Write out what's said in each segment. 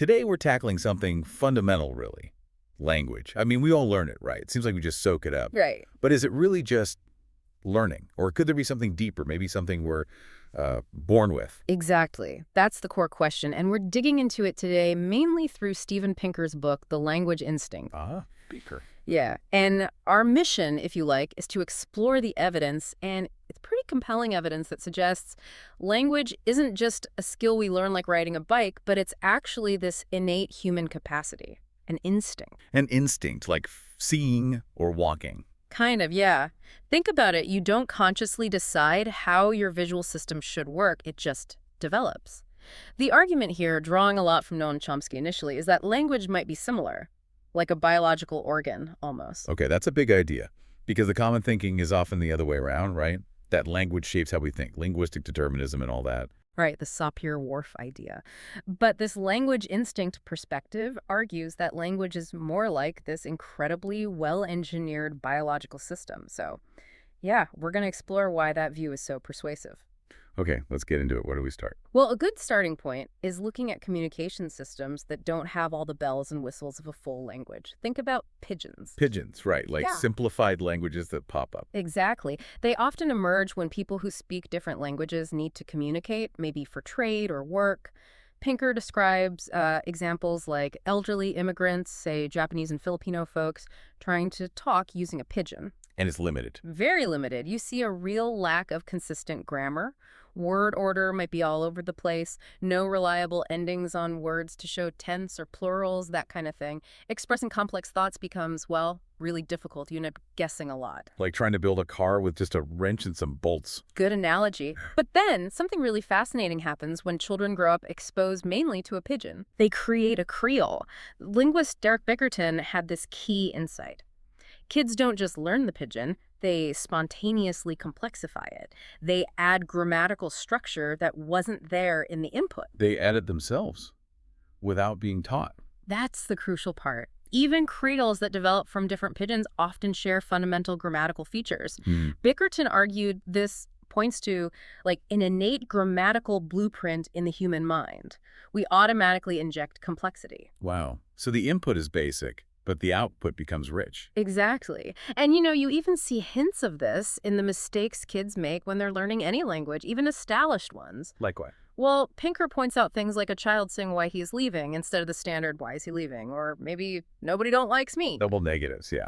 Today we're tackling something fundamental, really. Language. I mean, we all learn it, right? It seems like we just soak it up. Right. But is it really just learning? Or could there be something deeper, maybe something we're born with? Exactly. That's the core question, and we're digging into it today mainly through Steven Pinker's book, The Language Instinct. Ah, Beaker. Yeah, and our mission, if you like, is to explore the evidence, and it's pretty compelling evidence that suggests language isn't just a skill we learn like riding a bike, but it's actually this innate human capacity, an instinct. An instinct, like seeing or walking. Kind of, yeah. Think about it. You don't consciously decide how your visual system should work. It just develops. The argument here, drawing a lot from Noam Chomsky initially, is that language might be similar, like a biological organ, almost. Okay, that's a big idea. Because the common thinking is often the other way around, right? That language shapes how we think, linguistic determinism and all that. Right, the Sapir-Whorf idea. But this language instinct perspective argues that language is more like this incredibly well-engineered biological system. So, yeah, we're going to explore why that view is so persuasive. Okay, let's get into it. Where do we start? Well, a good starting point is looking at communication systems that don't have all the bells and whistles of a full language. Think about pigeons. Pigeons, right, like Yeah. simplified languages that pop up. Exactly. They often emerge when people who speak different languages need to communicate, maybe for trade or work. Pinker describes examples like elderly immigrants, say Japanese and Filipino folks, trying to talk using a pigeon. And it's limited. Very limited. You see a real lack of consistent grammar. Word order might be all over the place. No reliable endings on words to show tense or plurals, that kind of thing. Expressing complex thoughts becomes, well, really difficult. You end up guessing a lot. Like trying to build a car with just a wrench and some bolts. Good analogy. But then something really fascinating happens when children grow up exposed mainly to a pigeon. They create a creole. Linguist Derek Bickerton had this key insight. Kids don't just learn the pigeon, they spontaneously complexify it. They add grammatical structure that wasn't there in the input. They add it themselves without being taught. That's the crucial part. Even creoles that develop from different pigeons often share fundamental grammatical features. Bickerton argued this points to like an innate grammatical blueprint in the human mind. We automatically inject complexity. Wow. So the input is basic, but the output becomes rich. Exactly. And you even see hints of this in the mistakes kids make when they're learning any language, even established ones. Like what? Well, Pinker points out things like a child saying why he's leaving instead of the standard why is he leaving, or maybe nobody don't likes me. Double negatives, yeah.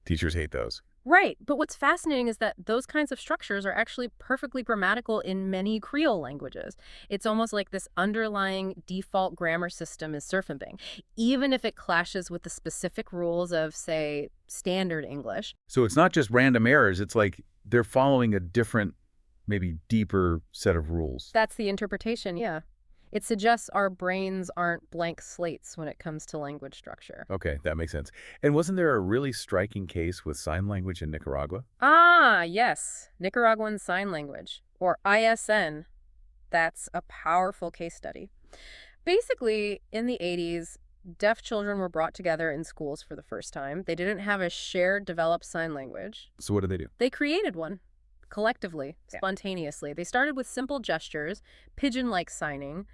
Teachers hate those. Right. But what's fascinating is that those kinds of structures are actually perfectly grammatical in many Creole languages. It's almost like this underlying default grammar system is surfing, even if it clashes with the specific rules of, say, standard English. So it's not just random errors. It's like they're following a different, maybe deeper set of rules. That's the interpretation, yeah. It suggests our brains aren't blank slates when it comes to language structure. Okay, that makes sense. And wasn't there a really striking case with sign language in Nicaragua? Ah, yes. Nicaraguan Sign Language, or ISN. That's a powerful case study. Basically, in the 80s, deaf children were brought together in schools for the first time. They didn't have a shared developed sign language. So what did they do? They created one. Collectively, spontaneously. They started with simple gestures, pigeon-like signing,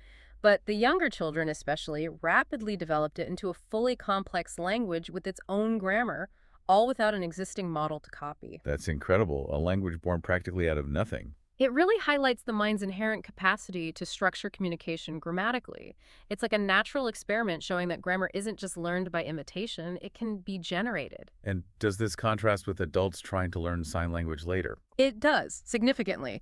but the younger children especially rapidly developed it into a fully complex language with its own grammar, all without an existing model to copy. That's incredible. A language born practically out of nothing. It really highlights the mind's inherent capacity to structure communication grammatically. It's like a natural experiment showing that grammar isn't just learned by imitation, it can be generated. And does this contrast with adults trying to learn sign language later? It does, significantly.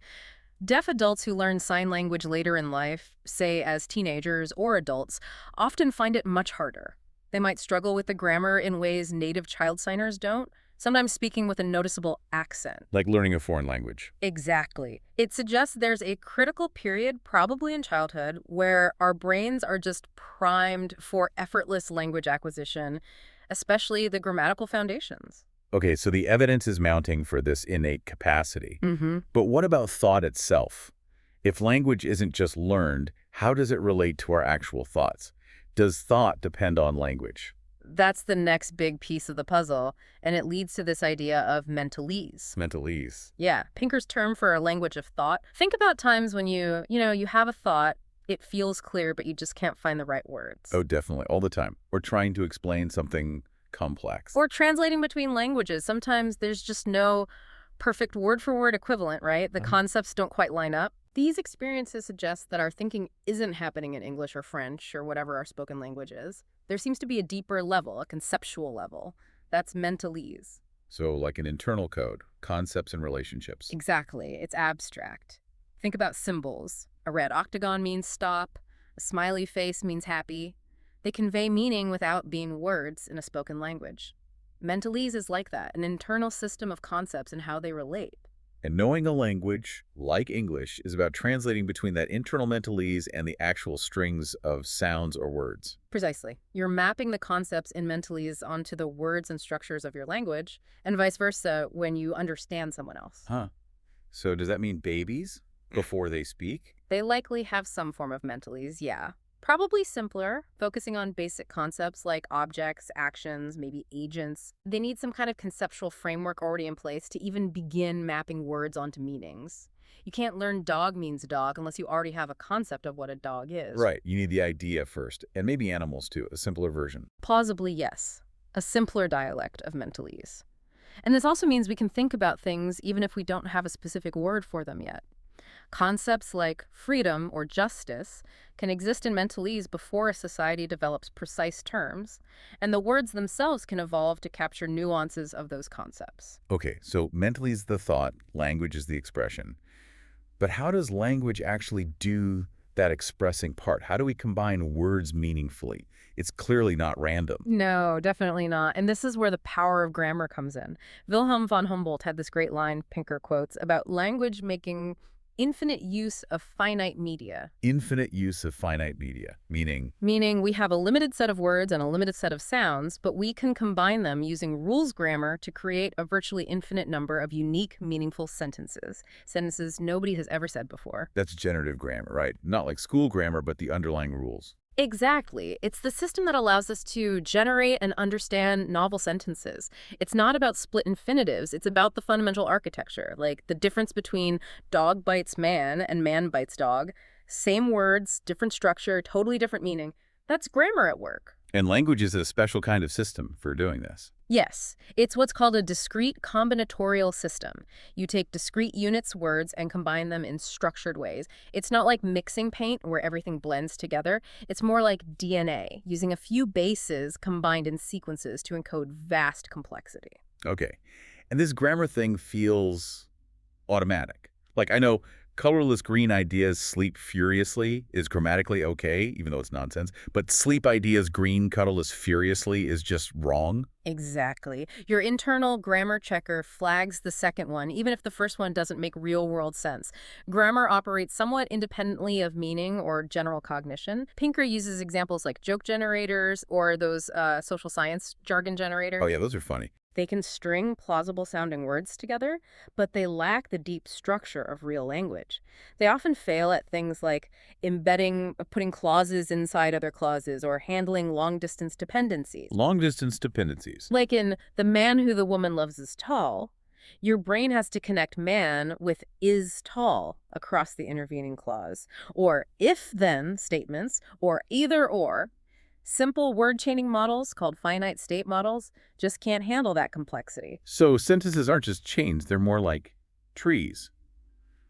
Deaf adults who learn sign language later in life, say as teenagers or adults, often find it much harder. They might struggle with the grammar in ways native child signers don't, sometimes speaking with a noticeable accent. Like learning a foreign language. Exactly. It suggests there's a critical period, probably in childhood, where our brains are just primed for effortless language acquisition, especially the grammatical foundations. Okay, so the evidence is mounting for this innate capacity. But what about thought itself? If language isn't just learned, how does it relate to our actual thoughts? Does thought depend on language? That's the next big piece of the puzzle, and it leads to this idea of mentalese. Mentalese. Yeah, Pinker's term for a language of thought. Think about times when you have a thought, It feels clear, but you just can't find the right words. Oh, definitely. All the time. Or trying to explain something complex. Or translating between languages. Sometimes there's just no perfect word-for-word equivalent, right? The concepts don't quite line up. These experiences suggest that our thinking isn't happening in English or French or whatever our spoken language is. There seems to be a deeper level, a conceptual level. That's mentalese. So like an internal code, concepts and relationships. Exactly. It's abstract. Think about symbols. A red octagon means stop. A smiley face means happy. They convey meaning without being words in a spoken language. Mentalese is like that, an internal system of concepts and how they relate. And knowing a language, like English, is about translating between that internal mentalese and the actual strings of sounds or words. Precisely. You're mapping the concepts in mentalese onto the words and structures of your language, and vice versa when you understand someone else. Huh. So does that mean babies, before they speak? They likely have some form of mentalese, yeah. Probably simpler, focusing on basic concepts like objects, actions, maybe agents. They need some kind of conceptual framework already in place to even begin mapping words onto meanings. You can't learn dog means dog unless you already have a concept of what a dog is. Right. You need the idea first, and maybe animals too, a simpler version. Plausibly, yes. A simpler dialect of mentalese. And this also means we can think about things even if we don't have a specific word for them yet. Concepts like freedom or justice can exist in mentalese before a society develops precise terms, and the words themselves can evolve to capture nuances of those concepts. Okay, so mentally is the thought, language is the expression. But how does language actually do that expressing part? How do we combine words meaningfully? It's clearly not random. No, definitely not. And this is where the power of grammar comes in. Wilhelm von Humboldt had this great line, Pinker quotes, about language making infinite use of finite media. Infinite use of finite media, meaning? Meaning we have a limited set of words and a limited set of sounds, but we can combine them using rules grammar to create a virtually infinite number of unique, meaningful sentences. Sentences nobody has ever said before. That's generative grammar, right? Not like school grammar, but the underlying rules. Exactly. It's the system that allows us to generate and understand novel sentences. It's not about split infinitives. It's about the fundamental architecture, like the difference between dog bites man and man bites dog. Same words, different structure, totally different meaning. That's grammar at work. And language is a special kind of system for doing this. Yes, it's what's called a discrete combinatorial system. You take discrete units, words, and combine them in structured ways. It's not like mixing paint where everything blends together. It's more like DNA, using a few bases combined in sequences to encode vast complexity. Okay. And this grammar thing feels automatic. Like I know colorless green ideas sleep furiously is grammatically okay, even though it's nonsense. But sleep ideas green colorless furiously is just wrong. Exactly. Your internal grammar checker flags the second one, even if the first one doesn't make real-world sense. Grammar operates somewhat independently of meaning or general cognition. Pinker uses examples like joke generators or those social science jargon generators. Oh yeah, those are funny. They can string plausible-sounding words together, but they lack the deep structure of real language. They often fail at things like putting clauses inside other clauses, or handling long-distance dependencies. Long-distance dependencies. Like in "the man who the woman loves is tall," your brain has to connect man with "is tall" across the intervening clause, or if-then statements, or either-or. Simple word-chaining models, called finite state models, just can't handle that complexity. So sentences aren't just chains, they're more like trees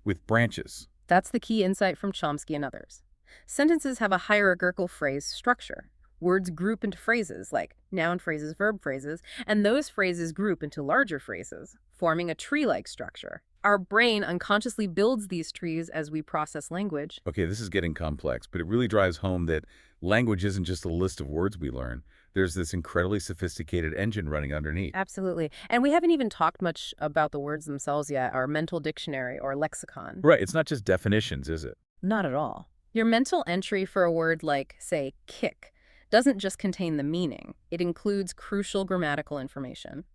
with branches. That's the key insight from Chomsky and others. Sentences have a hierarchical phrase structure. Words group into phrases, like noun phrases, verb phrases, and those phrases group into larger phrases, forming a tree-like structure. Our brain unconsciously builds these trees as we process language. Okay, this is getting complex, but it really drives home that language isn't just a list of words we learn. There's this incredibly sophisticated engine running underneath. Absolutely. And we haven't even talked much about the words themselves yet, our mental dictionary or lexicon. Right, it's not just definitions, is it? Not at all. Your mental entry for a word like, say, kick, doesn't just contain the meaning. It includes crucial grammatical information.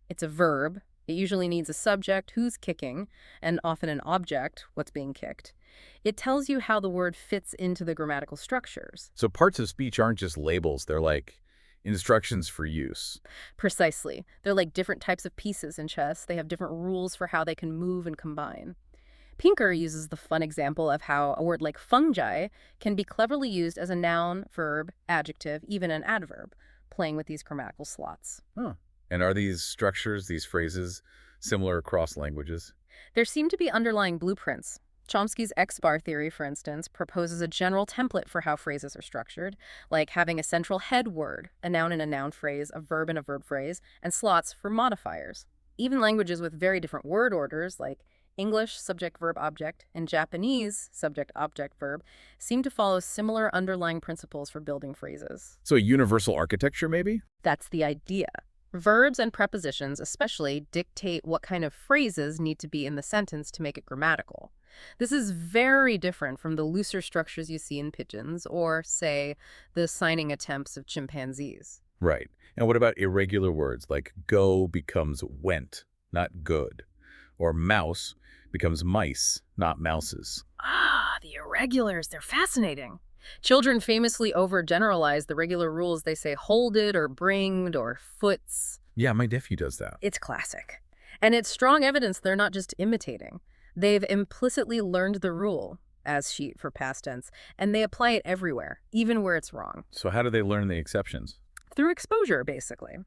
It's a verb. It usually needs a subject, who's kicking, and often an object, what's being kicked. It tells you how the word fits into the grammatical structures. So parts of speech aren't just labels, they're like instructions for use. Precisely. They're like different types of pieces in chess. They have different rules for how they can move and combine. Pinker uses the fun example of how a word like fungi can be cleverly used as a noun, verb, adjective, even an adverb, playing with these grammatical slots. Huh. And are these structures, these phrases, similar across languages? There seem to be underlying blueprints. Chomsky's X-bar theory, for instance, proposes a general template for how phrases are structured, like having a central head word, a noun in a noun phrase, a verb in a verb phrase, and slots for modifiers. Even languages with very different word orders, like English, subject, verb, object, and Japanese, subject, object, verb, seem to follow similar underlying principles for building phrases. So a universal architecture, maybe? That's the idea. Verbs and prepositions especially dictate what kind of phrases need to be in the sentence to make it grammatical. This is very different from the looser structures you see in pigeons or, say, the signing attempts of chimpanzees. Right. And what about irregular words like go becomes went, not good, or mouse becomes mice, not mouses? Ah, the irregulars, they're fascinating. Children famously overgeneralize the regular rules. They say holded or bringed or foots. Yeah, my nephew does that. It's classic. And it's strong evidence they're not just imitating. They've implicitly learned the rule, as sheet for past tense, and they apply it everywhere, even where it's wrong. So how do they learn the exceptions? Through exposure, basically.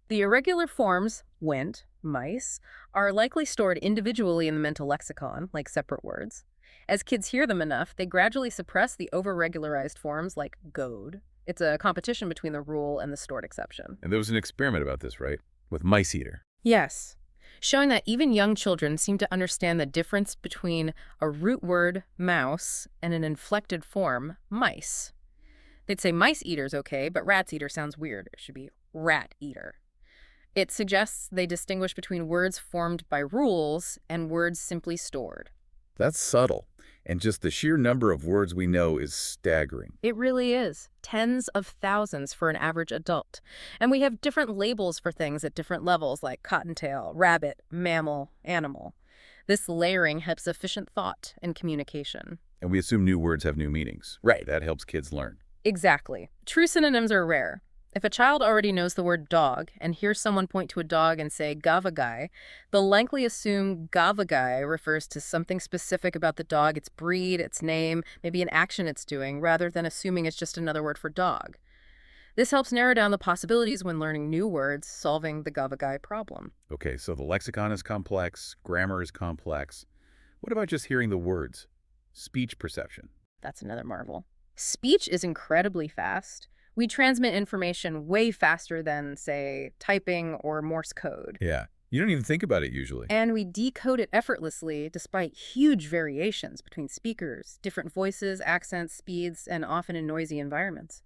The irregular forms, went, mice, are likely stored individually in the mental lexicon, like separate words. As kids hear them enough, they gradually suppress the over-regularized forms like goad. It's a competition between the rule and the stored exception. And there was an experiment about this, right? With mice eater. Yes. Showing that even young children seem to understand the difference between a root word, mouse, and an inflected form, mice. They'd say mice eater's okay, but rats eater sounds weird. It should be rat eater. It suggests they distinguish between words formed by rules and words simply stored. That's subtle. And just the sheer number of words we know is staggering. It really is. Tens of thousands for an average adult. And we have different labels for things at different levels, like cottontail, rabbit, mammal, animal. This layering helps efficient thought and communication. And we assume new words have new meanings. Right. That helps kids learn. Exactly. True synonyms are rare. If a child already knows the word dog and hears someone point to a dog and say gavagai, they'll likely assume gavagai refers to something specific about the dog, its breed, its name, maybe an action it's doing, rather than assuming it's just another word for dog. This helps narrow down the possibilities when learning new words, solving the gavagai problem. Okay, so the lexicon is complex, grammar is complex. What about just hearing the words? Speech perception. That's another marvel. Speech is incredibly fast. We transmit information way faster than, say, typing or Morse code. Yeah. You don't even think about it usually. And we decode it effortlessly despite huge variations between speakers, different voices, accents, speeds, and often in noisy environments.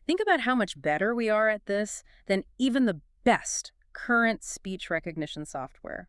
Think about how much better we are at this than even the best current speech recognition software.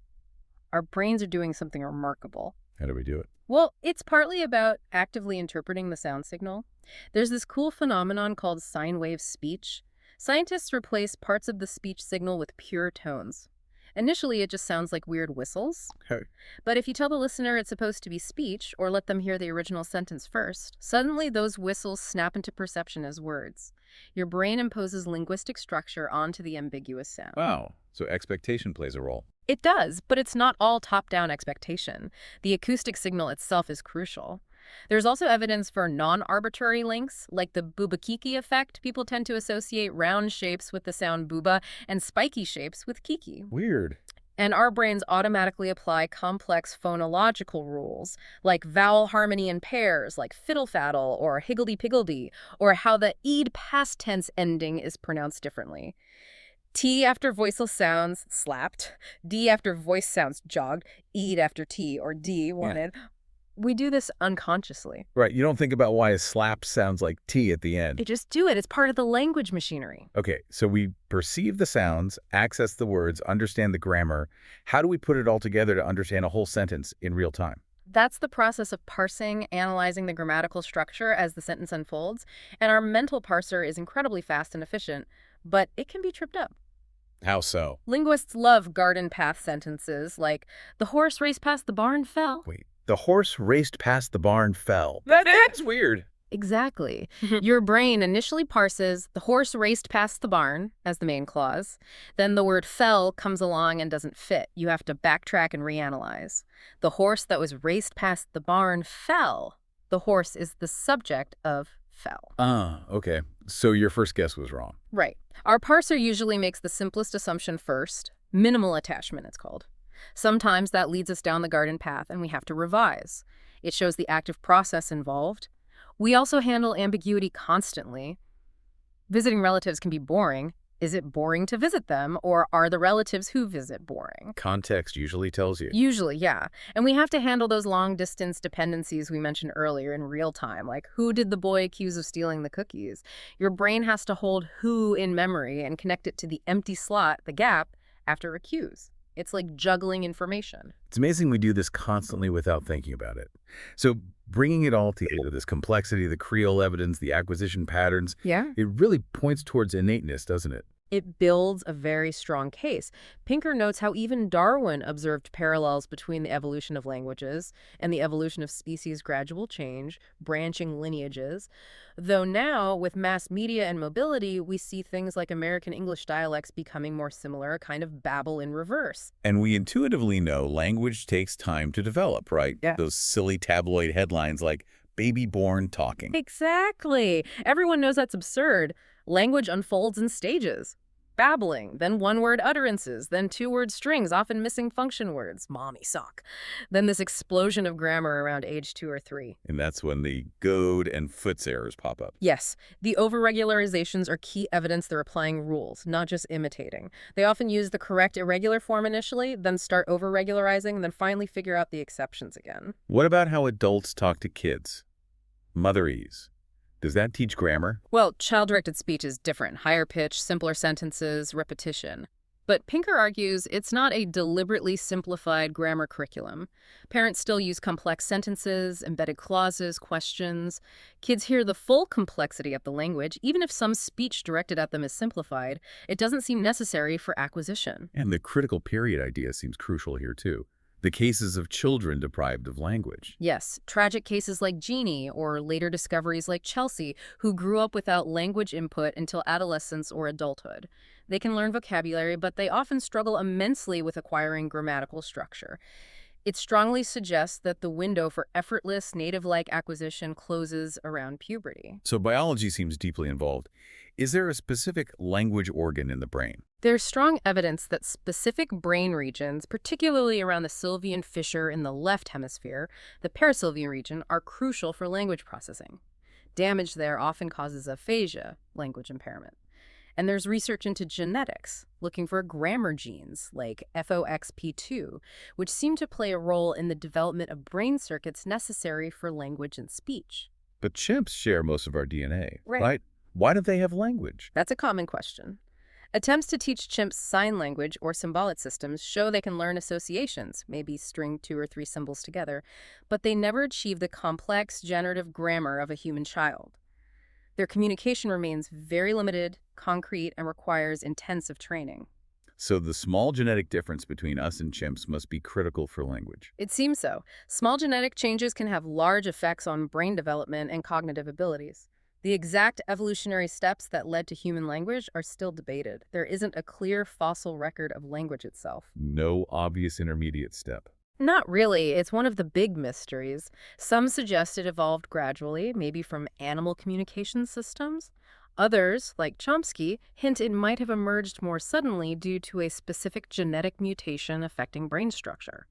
Our brains are doing something remarkable. How do we do it? Well, it's partly about actively interpreting the sound signal. There's this cool phenomenon called sine wave speech. Scientists replace parts of the speech signal with pure tones. Initially, it just sounds like weird whistles. Okay. But if you tell the listener it's supposed to be speech, or let them hear the original sentence first, suddenly those whistles snap into perception as words. Your brain imposes linguistic structure onto the ambiguous sound. Wow. So expectation plays a role. It does, but it's not all top-down expectation. The acoustic signal itself is crucial. There's also evidence for non-arbitrary links, like the bubakiki effect. People tend to associate round shapes with the sound booba and spiky shapes with kiki. Weird. And our brains automatically apply complex phonological rules, like vowel harmony in pairs, like fiddle-faddle or higgledy-piggledy, or how the "ed" past tense ending is pronounced differently. T after voiceless sounds, slapped. D after voice sounds, jogged. Ed after T or D, wanted. Yeah. We do this unconsciously. Right. You don't think about why a slap sounds like T at the end. You just do it. It's part of the language machinery. Okay, so we perceive the sounds, access the words, understand the grammar. How do we put it all together to understand a whole sentence in real time? That's the process of parsing, analyzing the grammatical structure as the sentence unfolds. And our mental parser is incredibly fast and efficient, but it can be tripped up. How so? Linguists love garden path sentences like, the horse raced past the barn fell. Wait, the horse raced past the barn fell. That's weird. Exactly. Your brain initially parses, the horse raced past the barn as the main clause. Then the word fell comes along and doesn't fit. You have to backtrack and reanalyze. The horse that was raced past the barn fell. The horse is the subject of fell. Ah, okay. So your first guess was wrong. Right. Our parser usually makes the simplest assumption first. Minimal attachment, it's called. Sometimes that leads us down the garden path and we have to revise. It shows the active process involved. We also handle ambiguity constantly. Visiting relatives can be boring. Is it boring to visit them, or are the relatives who visit boring? Context usually tells you. Usually, yeah. And we have to handle those long-distance dependencies we mentioned earlier in real time, like who did the boy accuse of stealing the cookies? Your brain has to hold who in memory and connect it to the empty slot, the gap, after accuse. It's like juggling information. It's amazing we do this constantly without thinking about it. So bringing it all together, this complexity, the Creole evidence, the acquisition patterns, Yeah. it really points towards innateness, doesn't it? It builds a very strong case. Pinker notes how even Darwin observed parallels between the evolution of languages and the evolution of species' gradual change, branching lineages. Though now, with mass media and mobility, we see things like American English dialects becoming more similar, a kind of Babel in reverse. And we intuitively know language takes time to develop, right? Yeah. Those silly tabloid headlines like baby born talking. Exactly. Everyone knows that's absurd. Language unfolds in stages. Babbling, then one-word utterances, then two-word strings, often missing function words, mommy sock. Then this explosion of grammar around age 2 or 3. And that's when the goad and foots errors pop up. Yes, the overregularizations are key evidence they're applying rules, not just imitating. They often use the correct irregular form initially, then start overregularizing, and then finally figure out the exceptions again. What about how adults talk to kids? Motherese. Does that teach grammar? Well, child-directed speech is different. Higher pitch, simpler sentences, repetition. But Pinker argues it's not a deliberately simplified grammar curriculum. Parents still use complex sentences, embedded clauses, questions. Kids hear the full complexity of the language. Even if some speech directed at them is simplified, it doesn't seem necessary for acquisition. And the critical period idea seems crucial here, too. The cases of children deprived of language. Yes, tragic cases like Jeannie or later discoveries like Chelsea, who grew up without language input until adolescence or adulthood. They can learn vocabulary, but they often struggle immensely with acquiring grammatical structure. It strongly suggests that the window for effortless, native-like acquisition closes around puberty. So biology seems deeply involved. Is there a specific language organ in the brain? There's strong evidence that specific brain regions, particularly around the sylvian fissure in the left hemisphere, the parasylvian region, are crucial for language processing. Damage there often causes aphasia, language impairment. And there's research into genetics, looking for grammar genes like FOXP2, which seem to play a role in the development of brain circuits necessary for language and speech. But chimps share most of our DNA, Right. right? Why don't they have language? That's a common question. Attempts to teach chimps sign language or symbolic systems show they can learn associations, maybe string 2 or 3 symbols together, but they never achieve the complex generative grammar of a human child. Their communication remains very limited, concrete, and requires intensive training. So the small genetic difference between us and chimps must be critical for language. It seems so. Small genetic changes can have large effects on brain development and cognitive abilities. The exact evolutionary steps that led to human language are still debated. There isn't a clear fossil record of language itself. No obvious intermediate step. Not really. It's one of the big mysteries. Some suggest it evolved gradually, maybe from animal communication systems. Others, like Chomsky, hint it might have emerged more suddenly due to a specific genetic mutation affecting brain structure.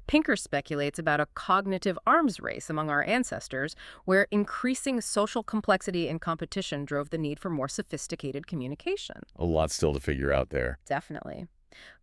Pinker speculates about a cognitive arms race among our ancestors, where increasing social complexity and competition drove the need for more sophisticated communication. A lot still to figure out there. Definitely.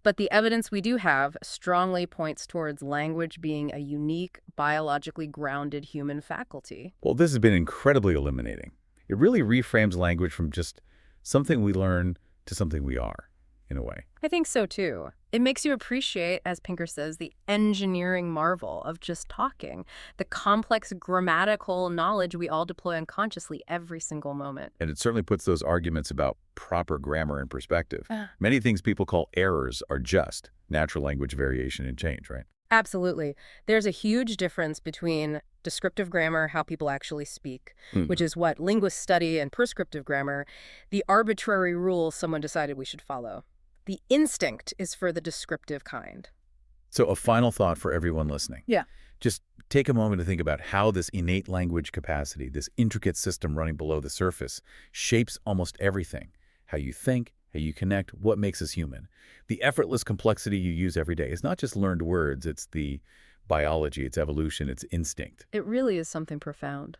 But the evidence we do have strongly points towards language being a unique, biologically grounded human faculty. Well, this has been incredibly illuminating. It really reframes language from just something we learn to something we are, in a way. I think so, too. It makes you appreciate, as Pinker says, the engineering marvel of just talking, the complex grammatical knowledge we all deploy unconsciously every single moment. And it certainly puts those arguments about proper grammar in perspective. Many things people call errors are just natural language variation and change, right? Absolutely. There's a huge difference between descriptive grammar, how people actually speak, which is what linguists study, and prescriptive grammar, the arbitrary rules someone decided we should follow. The instinct is for the descriptive kind. So a final thought for everyone listening. Yeah. Just take a moment to think about how this innate language capacity, this intricate system running below the surface, shapes almost everything. How you think, how you connect, what makes us human. The effortless complexity you use every day is not just learned words, it's the biology, it's evolution, it's instinct. It really is something profound.